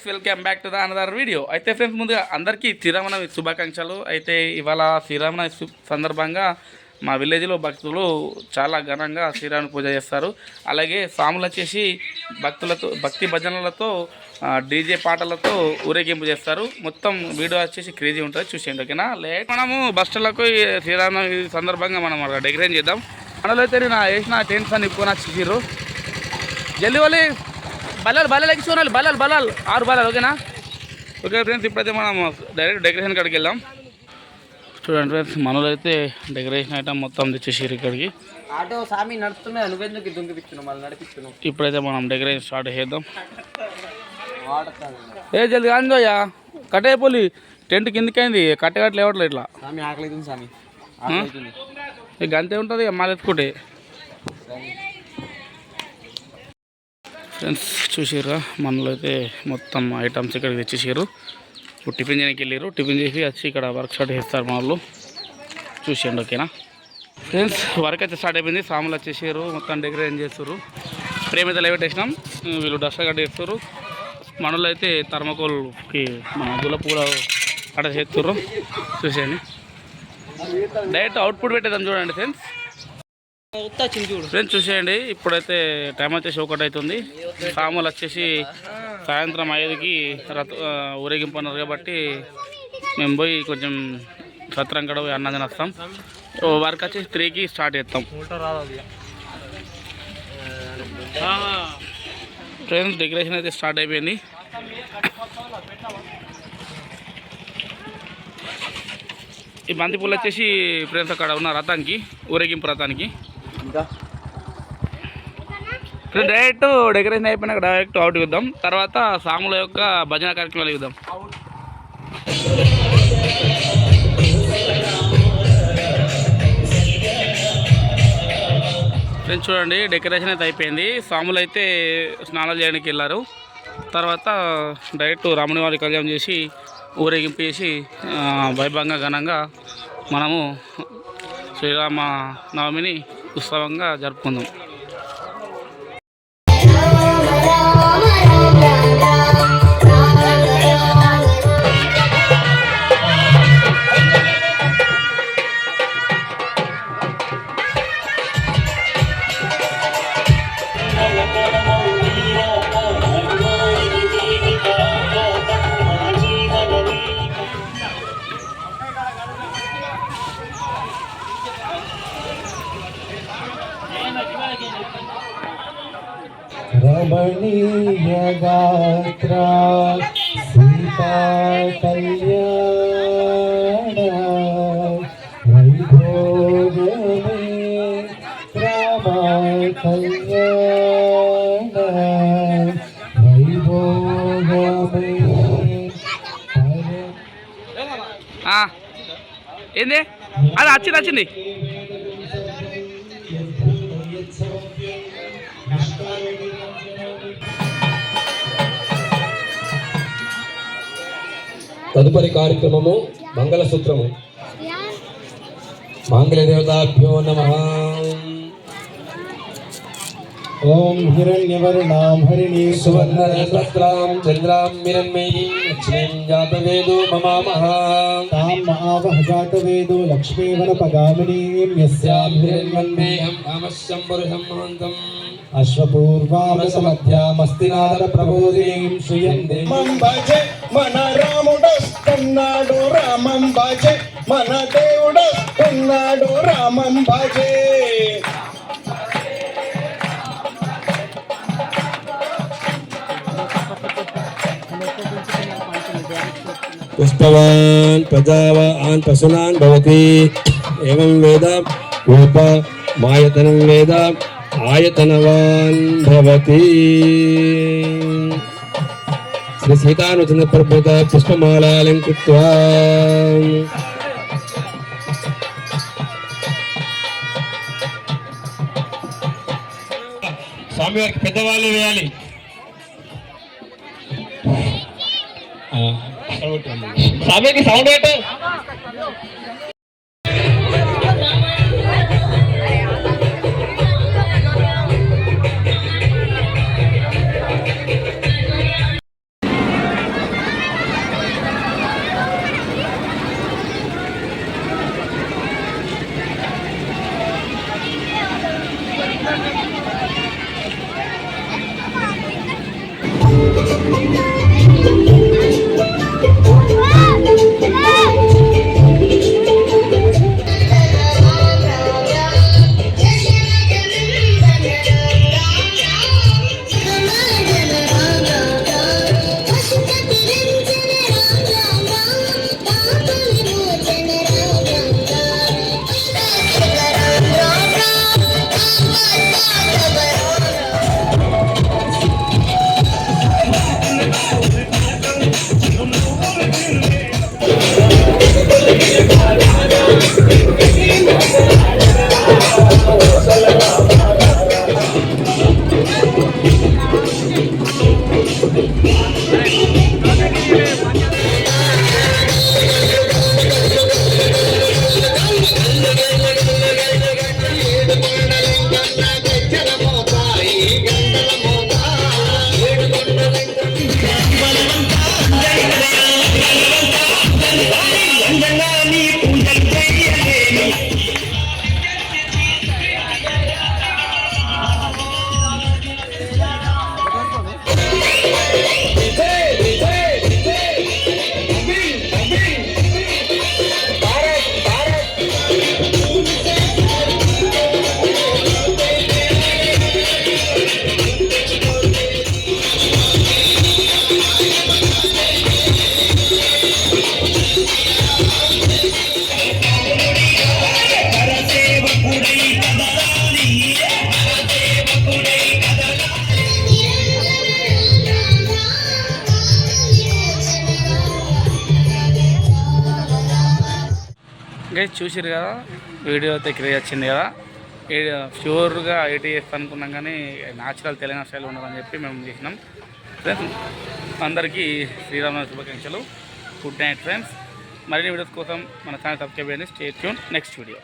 Welcome back to the another video. అయితే friends, ముందుగా అందరికీ శ్రీరామనవమి శుభాకాంక్షలు. అయితే ఇవాళ శ్రీరామనవమి సందర్భంగా మా విలేజ్లో భక్తులు చాలా ఘనంగా శ్రీరామ పూజ చేస్తారు. అలాగే స్వాములు వచ్చేసి భక్తులతో భక్తి భజనలతో డీజే పాటలతో ఊరేగింపు చేస్తారు. మొత్తం వీడియో వచ్చేసి క్రేజీ ఉంటుంది, చూసేయండి. ఓకేనా? లేట్ మనము బస్సులకు శ్రీరామనవమి సందర్భంగా మనం డెకరేట్ చేద్దాం. మనలో అయితే నేను వేసిన టెంట్స్ అని ఇప్పుడు వచ్చేసారు. జల్దీ వాళ్ళు బల్లాలు ఎక్కించుకోవాలి. బల్లాలు 6 బల్లాలు. ఓకేనా? ఓకే ఫ్రెండ్స్, ఇప్పుడైతే మనం డైరెక్ట్ డెకరేషన్ కాడికి వెళ్దాం. చూడండి ఫ్రెండ్స్, మనలో అయితే డెకరేషన్ ఐటమ్ మొత్తం తెచ్చేసారు ఇక్కడికి. ఆటో సామి నడుస్తున్నాయి, నువ్వెందుకు దుంగిపిస్తున్నావు? మళ్ళీ నడిపిస్తున్నావు. ఇప్పుడైతే మనం డెకరేషన్ స్టార్ట్ చేద్దాం. ఏ జల్ది కాందోయ్యా, కట్టేపోలి టెంట్ కిందకైంది, కట్టగట్టు లేవట్లేదు ఇట్లా. సామి ఆకలి సామి ఇక అంతే ఉంటుంది మళ్ళీ ఎత్తుకుంటే. ఫ్రెండ్స్ చూసారా, మనలో అయితే మొత్తం ఐటమ్స్ ఇక్కడికి తెచ్చేసారు. ఇప్పుడు టిఫిన్ చేయడానికి వెళ్ళారు. టిఫిన్ చేసి వచ్చి ఇక్కడ వర్క్ స్టార్ట్ చేస్తారు మా వాళ్ళు. చూసేయండి. ఓకేనా ఫ్రెండ్స్, వర్క్ అయితే స్టార్ట్ అయిపోయింది. సాములు వచ్చేసారు, మొత్తం డెకరేషన్ చేస్తారు. ఫ్రేమ్ అయితే లైవ్ పెట్టేసినాం. వీళ్ళు డస్టర్ కట్ చేస్తారు. మనలో అయితే థర్మకోల్కి మన గులాబీ కూడా అక్కడ చేస్తారు. చూసేయండి. డైరెక్ట్ అవుట్పుట్ పెట్టేద్దాం. చూడండి ఫ్రెండ్స్. ఫ్రెండ్స్ చూసేయండి. ఇప్పుడైతే టైం వచ్చేసి 1 అవుతుంది. సాములు వచ్చేసి సాయంత్రం 5కి ఊరేగింపు అన్నారు కాబట్టి మేము పోయి కొంచెం సత్రం కడ పోయి అన్నం వస్తాం. వర్క్ వచ్చేసి 3కి స్టార్ట్ చేస్తాం. ఫ్రెండ్స్ డెకరేషన్ అయితే స్టార్ట్ అయిపోయింది. ఈ బంతి పూలు వచ్చేసి ఫ్రెండ్స్ అక్కడ ఉన్న రథానికి, ఊరేగింపు రథానికి. డైరెక్ట్ డెకరేషన్ అయిపోయినాక డైరెక్ట్ అవుట్ ఇద్దాం. తర్వాత సాముల యొక్క భజన కార్యక్రమాలు ఇద్దాం. ఫ్రెండ్స్ చూడండి, డెకరేషన్ అయితే అయిపోయింది. సాములు అయితే స్నానాలు చేయడానికి వెళ్ళారు. తర్వాత డైరెక్ట్ రాముని వారి కళ్యాణం చేసి ఊరేగింపు చేసి వైభవంగా ఘనంగా మనము శ్రీరామ నవమిని ఉత్సవంగా జరుపుకుందాం. రమణీయ గాత్ర సీతా కళ్యాణ వైభోగమే రామ కళ్యాణ వైభోగమే. ఏంది అది వచ్చింది. తదుపరి కార్యక్రమము మంగళసూత్రము. మాంగళ్యదేవతాభ్యో నమః. ఓం హిరణ్యవర్ణాం హరిణీం సువర్ణరత్నాం చంద్రాం మిరన్మయీం లక్ష్మీం జాతవేదో మమామః. తాం మహావహ జాతవేదో లక్ష్మీవనపగామినీం యస్యాం హిరణ్యన్మేహం కామశంపురుషం మహంతం అశ్వపూర్వామసమధ్యామస్తినాథ ప్రబోధినీం శ్రీయందే. భజే మన రాముడొస్తున్నాడు, రామం భజే మన దేవుడొస్తున్నాడు, రామం భజే. పుష్పవాన్ ప్రజావాన్ పశునాన్ భవతి. ఏవం వేద రూప మాయతనం వేద ఆయతనవాన్ భవతి. శ్రీ సీతానుచంద పర్వత పుష్పమాలాలంకృత్వా స్వామివారికి పెద్దవాళ్ళు వేయాలి. స్వామికి సౌండ్ ఏంటో. ఇంకా చూసిరు కదా, వీడియో అయితే క్రియేట్ వచ్చింది కదా. ప్యూర్గా ఎయిటీ చేస్తా అనుకున్నాం కానీ న్యాచురల్ తెలంగాణ స్టైల్ ఉండాలని చెప్పి మేము చేసినాం. ఫ్రెండ్స్ అందరికీ శ్రీరామనవమి శుభాకాంక్షలు. Good night friends. మరిన్ని వీడియోస్ కోసం మన ఛానల్ సబ్స్క్రైబ్ చేయండి. Stay tune next video.